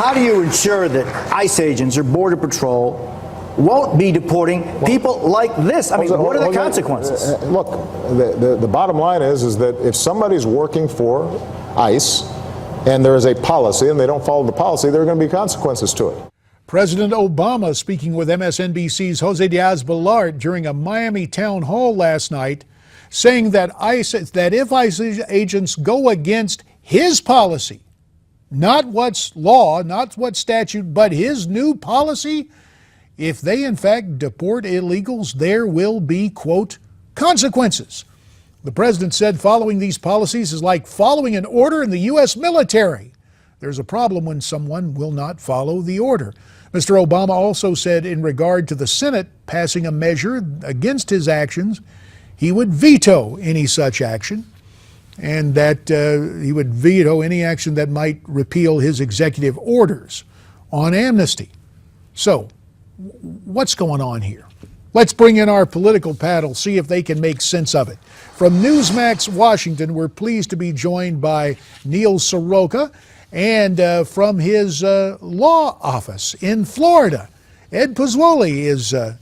how do you ensure that ICE agents or Border Patrol won't be deporting people like this? I mean, what are the consequences? Look, the bottom line is that if somebody's working for ICE and there is a policy and they don't follow the policy, there are going to be consequences to it. President Obama speaking with MSNBC's Jose Diaz-Balart during a Miami town hall last night, saying that if ICE agents go against his policy, not what's law, not what's statute, but his new policy, if they in fact deport illegals, there will be, quote, consequences. The president said following these policies is like following an order in the U.S. military. There's a problem when someone will not follow the order. Mr. Obama also said in regard to the Senate passing a measure against his actions, he would veto any such action, and that he would veto any action that might repeal his executive orders on amnesty. So, what's going on here? Let's bring in our political panel, see if they can make sense of it. From Newsmax Washington, we're pleased to be joined by Neil Sroka, and from his law office in Florida, Ed Pozzuoli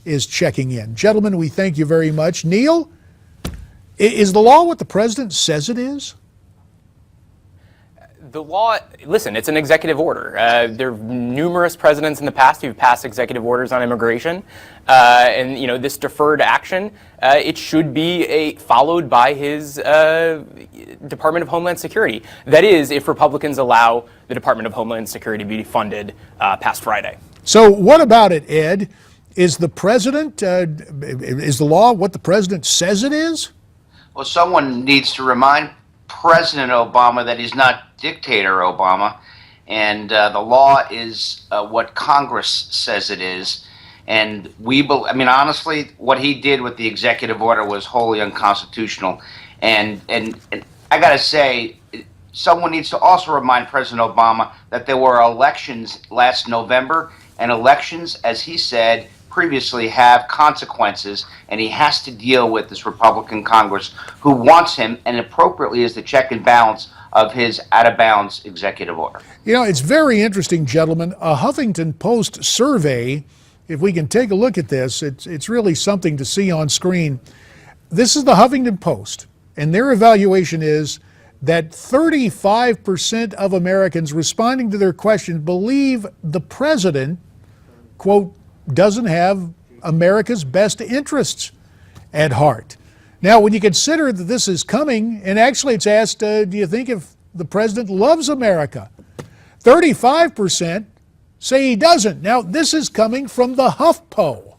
is checking in. Gentlemen, we thank you very much. Neil, is the law what the president says it is? The law, listen, it's an executive order. There are numerous presidents in the past who've passed executive orders on immigration. And, you know, this deferred action, it should be followed by his Department of Homeland Security. That is, if Republicans allow the Department of Homeland Security to be funded past Friday. So what about it, Ed? Is the president, is the law what the president says it is? Well, someone needs to remind President Obama that he's not dictator Obama, and the law is what Congress says it is. And I mean, honestly, what he did with the executive order was wholly unconstitutional. And I got to say, someone needs to also remind President Obama that there were elections last November, and elections, as he said previously, have consequences, and he has to deal with this Republican Congress who wants him, and appropriately is the check and balance of his out-of-bounds executive order. You know, it's very interesting, gentlemen. A Huffington Post survey, if we can take a look at this, it's really something to see on screen. This is the Huffington Post, and their evaluation is that 35% of Americans responding to their question believe the president, quote, doesn't have America's best interests at heart. Now, when you consider that this is coming, and actually it's asked, do you think if the president loves America? 35% say he doesn't. Now, this is coming from the HuffPo,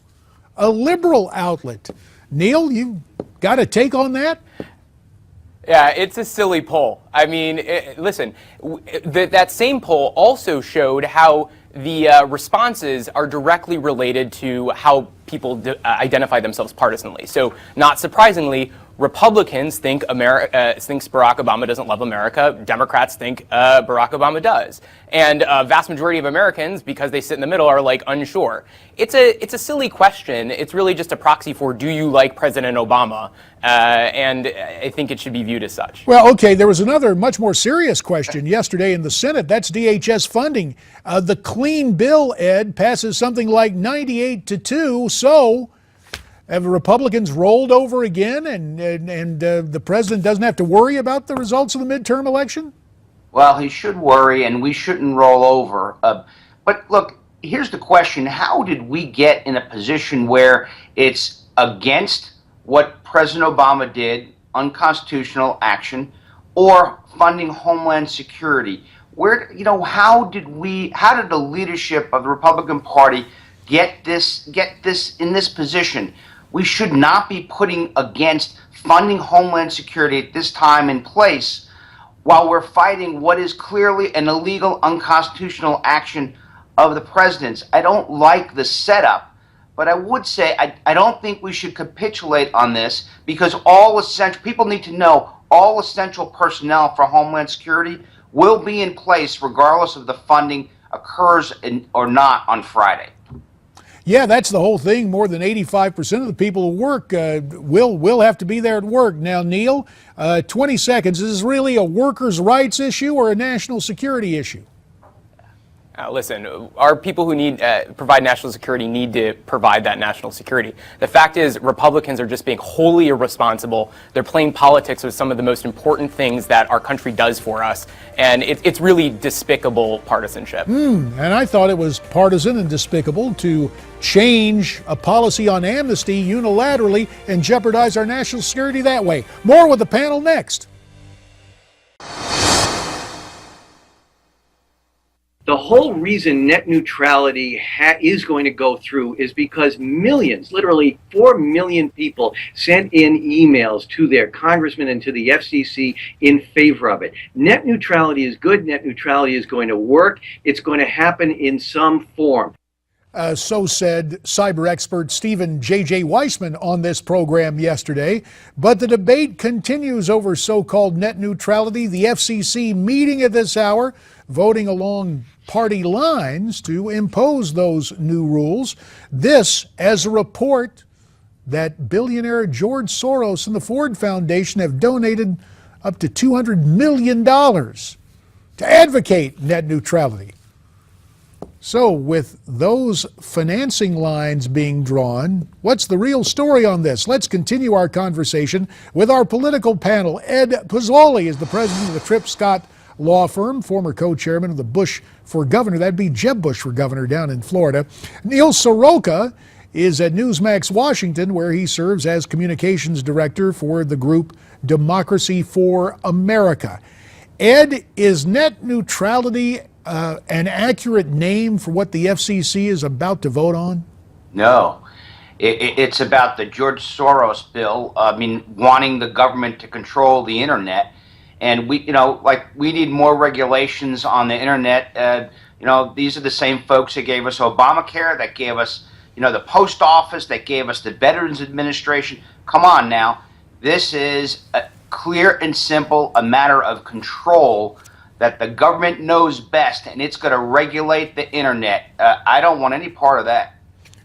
a liberal outlet. Neil, you got a take on that? Yeah, it's a silly poll. I mean, listen, that same poll also showed how the responses are directly related to how people identify themselves partisanly. So, not surprisingly, Republicans think thinks Barack Obama doesn't love America. Democrats think Barack Obama does. And a vast majority of Americans, because they sit in the middle, are like unsure. It's a silly question. It's really just a proxy for, do you like President Obama? And I think it should be viewed as such. Well, okay, there was another much more serious question yesterday in the Senate. That's DHS funding. The clean bill, Ed, passes something like 98-2. So have the Republicans rolled over again, and the president doesn't have to worry about the results of the midterm election? Well, he should worry, and we shouldn't roll over. But look, here's the question. How did we get in a position where it's against what President Obama did, unconstitutional action, or funding Homeland Security? How did the leadership of the Republican Party get this in this position? We should not be putting against funding Homeland Security at this time and place while we're fighting what is clearly an illegal, unconstitutional action of the president's. I don't like the setup, but I would say I don't think we should capitulate on this, because people need to know all essential personnel for Homeland Security will be in place regardless of the funding occurs or not on Friday. Yeah, that's the whole thing. More than 85% of the people who work will have to be there at work. Now, Neil, 20 seconds. Is this really a workers' rights issue or a national security issue? Listen, our people who need provide national security need to provide that national security. The fact is, Republicans are just being wholly irresponsible. They're playing politics with some of the most important things that our country does for us, and it's really despicable partisanship. And I thought it was partisan and despicable to change a policy on amnesty unilaterally and jeopardize our national security that way. More with the panel next. The whole reason net neutrality is going to go through is because millions, literally 4 million people sent in emails to their congressmen and to the FCC in favor of it. Net neutrality is good. Net neutrality is going to work. It's going to happen in some form. So said cyber expert Stephen J.J. Weissman on this program yesterday. But the debate continues over so-called net neutrality. The FCC meeting at this hour, voting along party lines to impose those new rules. This as a report that billionaire George Soros and the Ford Foundation have donated up to $200 million to advocate net neutrality. So with those financing lines being drawn, what's the real story on this? Let's continue our conversation with our political panel. Ed Pozzuoli is the president of the Tripp Scott law firm, former co-chairman of the Bush for Governor. That'd be Jeb Bush for Governor down in Florida. Neil Sroka is at Newsmax Washington, where he serves as communications director for the group Democracy for America. Ed, is net neutrality an accurate name for what the FCC is about to vote on? No. It's about the George Soros bill, wanting the government to control the internet. And we need more regulations on the internet. These are the same folks that gave us Obamacare, that gave us, the post office, that gave us the Veterans Administration. Come on now. This is clear and simple, a matter of control that the government knows best, and it's going to regulate the internet. I don't want any part of that.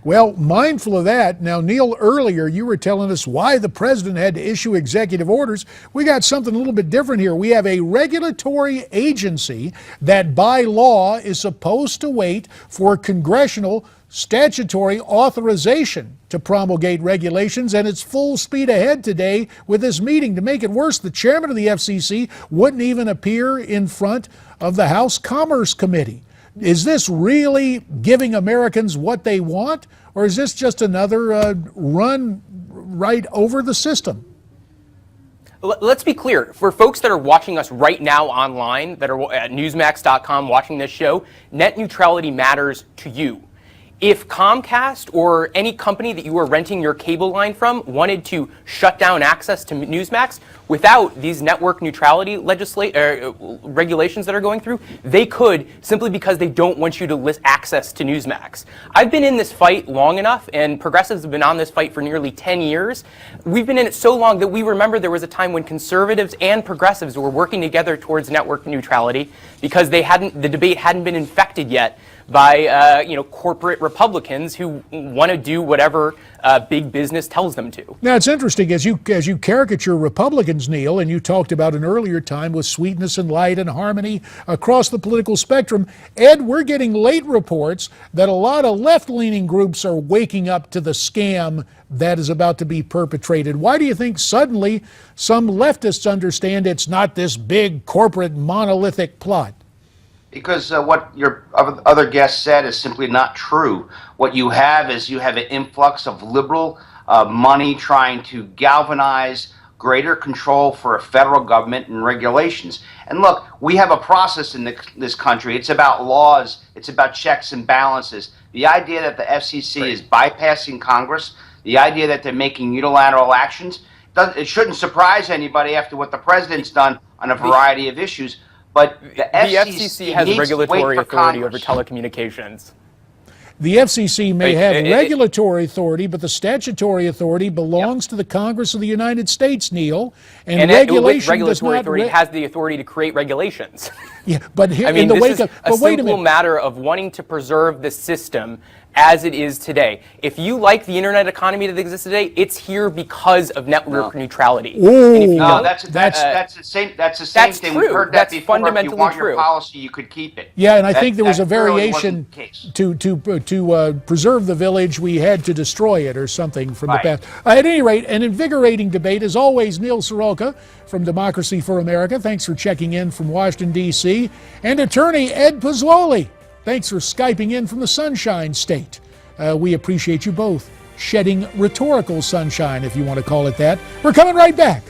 Well, mindful of that, now, Neil, earlier you were telling us why the president had to issue executive orders. We got something a little bit different here. We have a regulatory agency that by law is supposed to wait for congressional statutory authorization to promulgate regulations, and it's full speed ahead today with this meeting. To make it worse, the chairman of the FCC wouldn't even appear in front of the House Commerce Committee. Is this really giving Americans what they want, or is this just another run right over the system? Let's be clear. For folks that are watching us right now online, that are at Newsmax.com watching this show, net neutrality matters to you. If Comcast or any company that you are renting your cable line from wanted to shut down access to Newsmax without these network neutrality regulations that are going through, they could, simply because they don't want you to list access to Newsmax. I've been in this fight long enough, and progressives have been on this fight for nearly 10 years. We've been in it so long that we remember there was a time when conservatives and progressives were working together towards network neutrality because the debate hadn't been infected yet by corporate Republicans who want to do whatever big business tells them to. Now, it's interesting as you caricature Republicans, Neil, and you talked about an earlier time with sweetness and light and harmony across the political spectrum. Ed, we're getting late reports that a lot of left-leaning groups are waking up to the scam that is about to be perpetrated. Why do you think suddenly some leftists understand it's not this big corporate monolithic plot? Because what your other guest said is simply not true. What you have is an influx of liberal money trying to galvanize greater control for a federal government and regulations. And look, we have a process in this country. It's about laws. It's about checks and balances. The idea that the FCC is bypassing Congress, the idea that they're making unilateral actions, it shouldn't surprise anybody after what the president's done on a variety of issues. But the FCC has regulatory authority over telecommunications. The FCC may have regulatory authority, but the statutory authority belongs to the Congress of the United States, Neil. And regulation regulatory authority has the authority to create regulations. Yeah, but in the wake of, but wait a minute, simple matter of wanting to preserve the system as it is today. If you like the internet economy that exists today, it's here because of network neutrality. And if you No, don't, that's the same. That's the same That's thing. true. We've heard that That's before. If you fundamentally want your true. policy, you could keep it. Yeah, and I think there was a that clearly variation wasn't the case. to preserve the village. We had to destroy it or something from Right. the past. At any rate, an invigorating debate. As always, Neil Sroka from Democracy for America. Thanks for checking in from Washington, D.C. And attorney Ed Pozzuoli. Thanks for Skyping in from the Sunshine State. We appreciate you both shedding rhetorical sunshine, if you want to call it that. We're coming right back.